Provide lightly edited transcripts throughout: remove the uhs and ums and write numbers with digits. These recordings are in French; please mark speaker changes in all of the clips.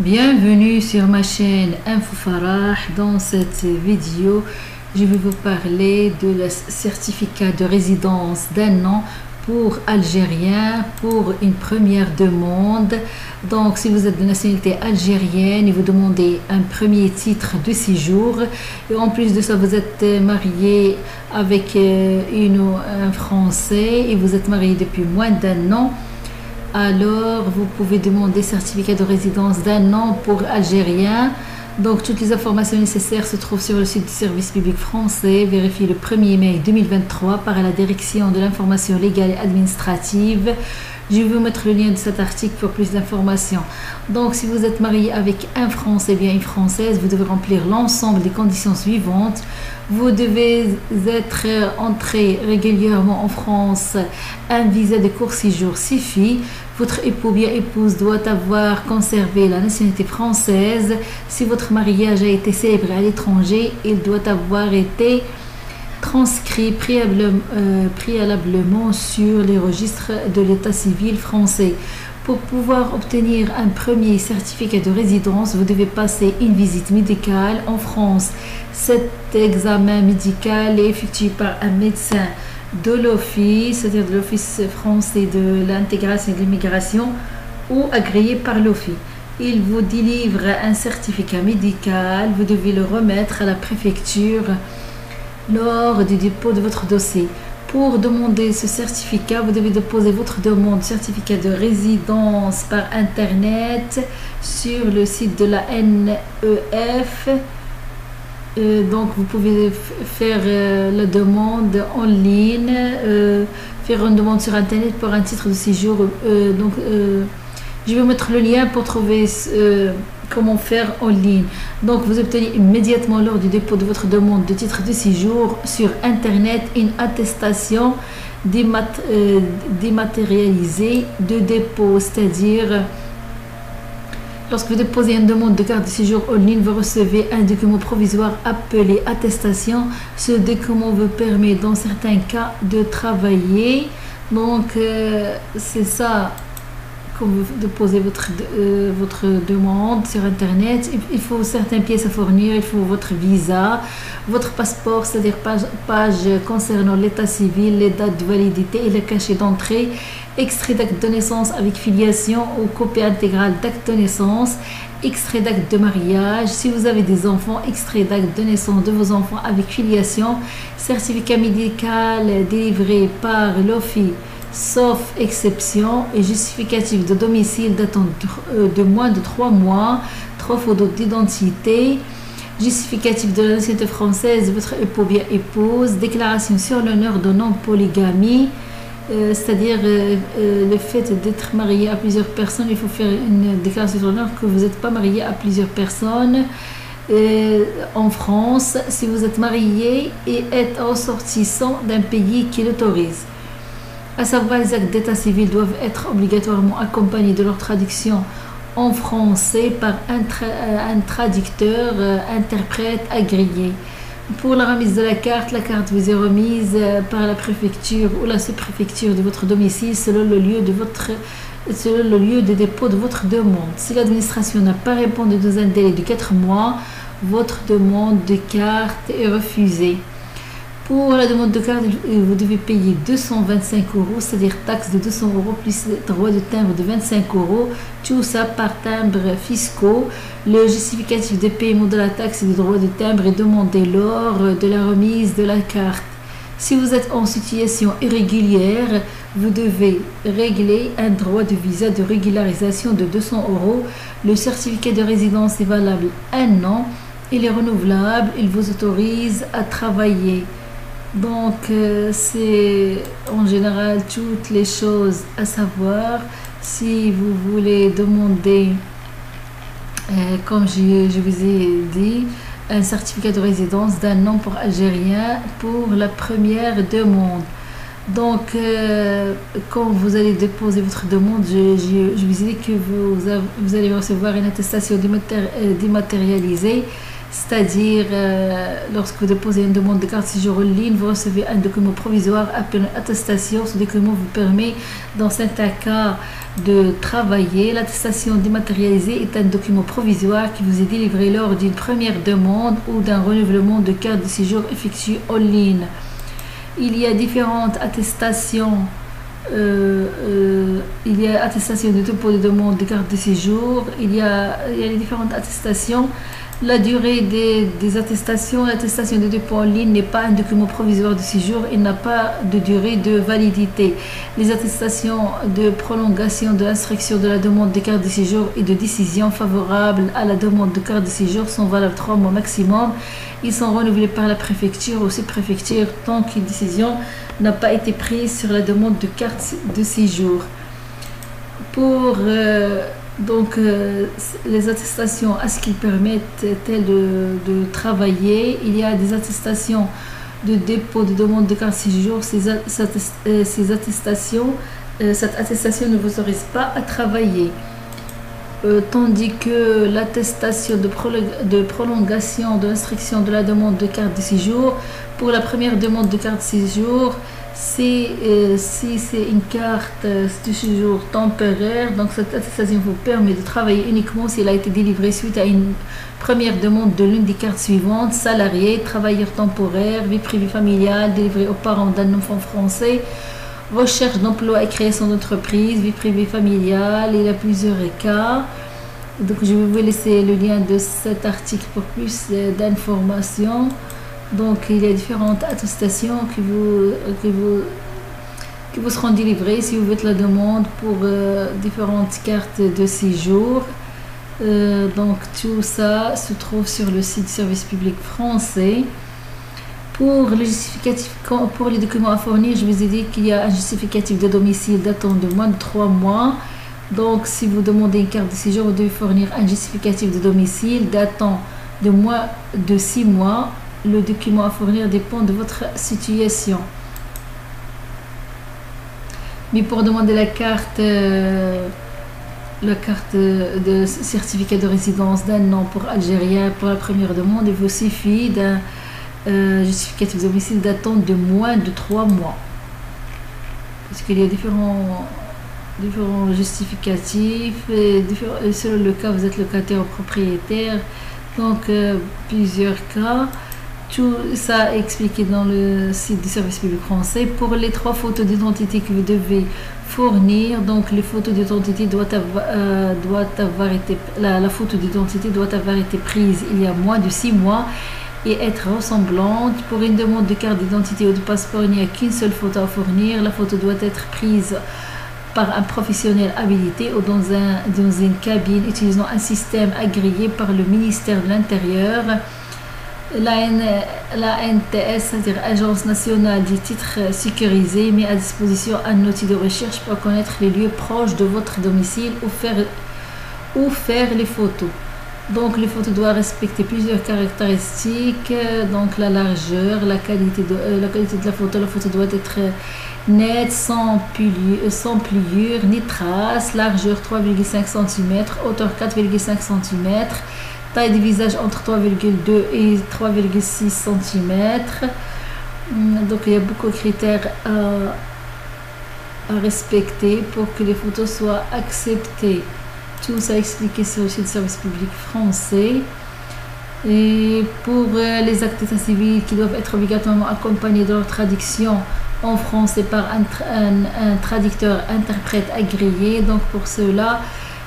Speaker 1: Bienvenue sur ma chaîne Info Farah. Dans cette vidéo, je vais vous parler de le certificat de résidence d'un an pour Algériens pour une première demande. Donc, si vous êtes de nationalité algérienne et vous demandez un premier titre de séjour, et en plus de ça, vous êtes marié avec un Français et vous êtes marié depuis moins d'un an, alors vous pouvez demander certificat de résidence d'un an pour Algériens. Donc toutes les informations nécessaires se trouvent sur le site du service public français, vérifié le 1er mai 2023 par la direction de l'information légale et administrative. Je vais vous mettre le lien de cet article pour plus d'informations. Donc si vous êtes marié avec un Français, bien une Française, vous devez remplir l'ensemble des conditions suivantes. Vous devez être entré régulièrement en France. Un visa de court séjour suffit. Votre époux bien épouse doit avoir conservé la nationalité française. Si votre mariage a été célébré à l'étranger, il doit avoir été transcrit préalablement sur les registres de l'état civil français. Pour pouvoir obtenir un premier certificat de résidence, vous devez passer une visite médicale en France. Cet examen médical est effectué par un médecin de l'office, c'est-à-dire de l'Office français de l'intégration et de l'immigration, ou agréé par l'office. Il vous délivre un certificat médical, vous devez le remettre à la préfecture lors du dépôt de votre dossier. Pour demander ce certificat, vous devez déposer votre demande de certificat de résidence par internet sur le site de la NEF. Donc vous pouvez faire la demande en ligne, faire une demande sur internet pour un titre de séjour. Je vais mettre le lien pour trouver comment faire en ligne. Donc vous obtenez immédiatement lors du dépôt de votre demande de titre de séjour sur internet une attestation dématérialisée de dépôt, c'est-à-dire lorsque vous déposez une demande de carte de séjour en ligne, vous recevez un document provisoire appelé attestation. Ce document vous permet dans certains cas de travailler. Donc c'est ça. Quand vous déposez votre demande sur internet, il faut certaines pièces à fournir. Il faut votre visa, votre passeport, c'est-à-dire page concernant l'état civil, les dates de validité et le cachet d'entrée, extrait d'acte de naissance avec filiation ou copie intégrale d'acte de naissance, extrait d'acte de mariage. Si vous avez des enfants, extrait d'acte de naissance de vos enfants avec filiation, certificat médical délivré par l'OFI sauf exception, et justificatif de domicile datant de moins de 3 mois, 3 photos d'identité, justificatif de la nationalité française, votre époux bien épouse, déclaration sur l'honneur de non-polygamie, c'est-à-dire le fait d'être marié à plusieurs personnes. Il faut faire une déclaration sur l'honneur que vous n'êtes pas marié à plusieurs personnes. En France, si vous êtes marié et êtes ressortissant d'un pays qui l'autorise. À savoir, les actes d'état civil doivent être obligatoirement accompagnés de leur traduction en français par un traducteur, interprète agréé. Pour la remise de la carte vous est remise par la préfecture ou la sous-préfecture de votre domicile selon le lieu de dépôt de votre demande. Si l'administration n'a pas répondu dans un délai de 4 mois, votre demande de carte est refusée. Pour la demande de carte, vous devez payer 225 €, c'est-à-dire taxe de 200 € plus droit de timbre de 25 €, tout ça par timbre fiscaux. Le justificatif de paiement de la taxe et du droit de timbre est demandé lors de la remise de la carte. Si vous êtes en situation irrégulière, vous devez régler un droit de visa de régularisation de 200 €. Le certificat de résidence est valable un an. Il est renouvelable. Il vous autorise à travailler. Donc c'est en général toutes les choses à savoir. Si vous voulez demander, comme je vous ai dit, un certificat de résidence d'un an pour Algériens pour la première demande. Donc quand vous allez déposer votre demande, je vous ai dit que vous allez recevoir une attestation dématérialisée, c'est-à-dire lorsque vous déposez une demande de carte de séjour en ligne, vous recevez un document provisoire appelé attestation. Ce document vous permet dans certains cas de travailler. L'attestation dématérialisée est un document provisoire qui vous est délivré lors d'une première demande ou d'un renouvellement de carte de séjour effectué en ligne. Il y a différentes attestations. Il y a attestation de dépôt de demande de carte de séjour. Il y a les différentes attestations. La durée des attestations, l'attestation de dépôt en ligne n'est pas un document provisoire de séjour, il n'a pas de durée de validité. Les attestations de prolongation de l'instruction de la demande de carte de séjour et de décision favorable à la demande de carte de séjour sont valables 3 mois maximum. Ils sont renouvelés par la préfecture ou sous-préfecture tant qu'une décision n'a pas été prise sur la demande de carte de séjour. Pour les attestations, à ce qu'ils permettent-elles de travailler, il y a des attestations de dépôt de demande de carte de séjour. Cette attestation ne vous autorise pas à travailler. Tandis que l'attestation de prolongation de l'instruction de la demande de carte de séjour, pour la première demande de carte de séjour, si c'est une carte de séjour temporaire, donc cette attestation vous permet de travailler uniquement si elle a été délivrée suite à une première demande de l'une des cartes suivantes: salarié, travailleur temporaire, vie privée familiale, délivrée aux parents d'un enfant français, recherche d'emploi et création d'entreprise, vie privée familiale. Il y a plusieurs cas. Donc je vais vous laisser le lien de cet article pour plus d'informations. Donc il y a différentes attestations qui vous seront délivrées si vous faites la demande pour différentes cartes de séjour. Donc tout ça se trouve sur le site du service public français. Pour le justificatif, pour les documents à fournir, je vous ai dit qu'il y a un justificatif de domicile datant de moins de 3 mois. Donc si vous demandez une carte de séjour, vous devez fournir un justificatif de domicile datant de moins de 6 mois. Le document à fournir dépend de votre situation. Mais pour demander la carte de certificat de résidence d'un an pour Algériens, pour la première demande, il vous suffit d'un justificatif de domicile datant de moins de 3 mois. Parce qu'il y a différents justificatifs, et selon le cas, vous êtes locataire ou propriétaire, donc plusieurs cas. Tout ça est expliqué dans le site du service public français. Pour les 3 photos d'identité que vous devez fournir, donc les photos d'identité la photo d'identité doit avoir été prise il y a moins de 6 mois et être ressemblante. Pour une demande de carte d'identité ou de passeport, il n'y a qu'une seule photo à fournir. La photo doit être prise par un professionnel habilité ou dans une cabine utilisant un système agréé par le ministère de l'Intérieur. L'ANTS, c'est-à-dire Agence nationale des titres sécurisés, met à disposition un outil de recherche pour connaître les lieux proches de votre domicile ou faire les photos. Donc les photos doivent respecter plusieurs caractéristiques, donc la largeur, la qualité de la photo. La photo doit être nette, sans pliure ni traces, largeur 3,5 cm, hauteur 4,5 cm, taille du visage entre 3,2 et 3,6 cm. Donc il y a beaucoup de critères à respecter pour que les photos soient acceptées. Tout ça expliqué sur le site du service public français. Et pour les actes d'état civil qui doivent être obligatoirement accompagnés de leur traduction en français par un traducteur interprète agréé. Donc pour cela,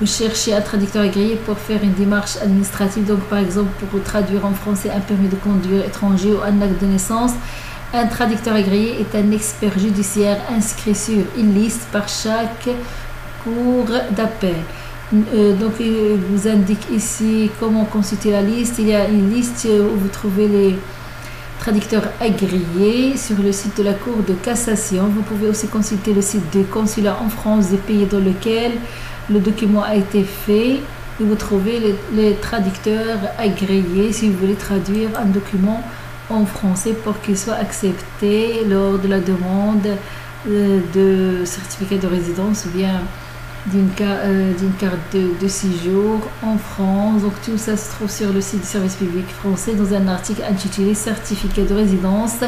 Speaker 1: vous cherchez un traducteur agréé pour faire une démarche administrative. Donc par exemple, pour traduire en français un permis de conduire étranger ou un acte de naissance, un traducteur agréé est un expert judiciaire inscrit sur une liste par chaque cour d'appel. Donc il vous indique ici comment consulter la liste. Il y a une liste où vous trouvez les traducteurs agréés sur le site de la Cour de cassation. Vous pouvez aussi consulter le site du consulat en France des pays dans lesquels le document a été fait. Et vous trouvez les traducteurs agréés si vous voulez traduire un document en français pour qu'il soit accepté lors de la demande de certificat de résidence ou bien d'une carte de séjour en France. Donc tout ça se trouve sur le site du service public français dans un article intitulé Certificat de résidence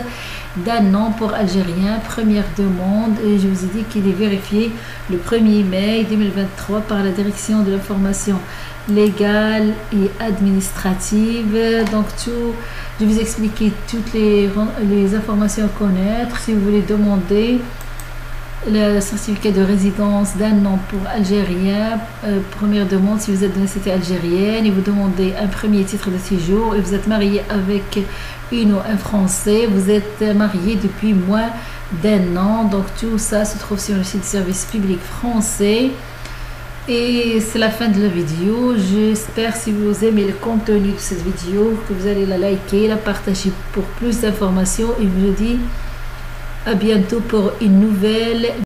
Speaker 1: d'un an pour Algériens, première demande. Et je vous ai dit qu'il est vérifié le 1er mai 2023 par la direction de l'information légale et administrative. Donc tout, je vais vous expliquer toutes les informations à connaître. Si vous voulez demander le certificat de résidence d'un an pour Algériens, première demande si vous êtes de nationalité algérienne et vous demandez un premier titre de séjour et vous êtes marié avec une ou un Français, vous êtes marié depuis moins d'un an. Donc tout ça se trouve sur le site du service public français. Et c'est la fin de la vidéo. J'espère, si vous aimez le contenu de cette vidéo, que vous allez la liker, la partager pour plus d'informations. Et je vous dis à bientôt pour une nouvelle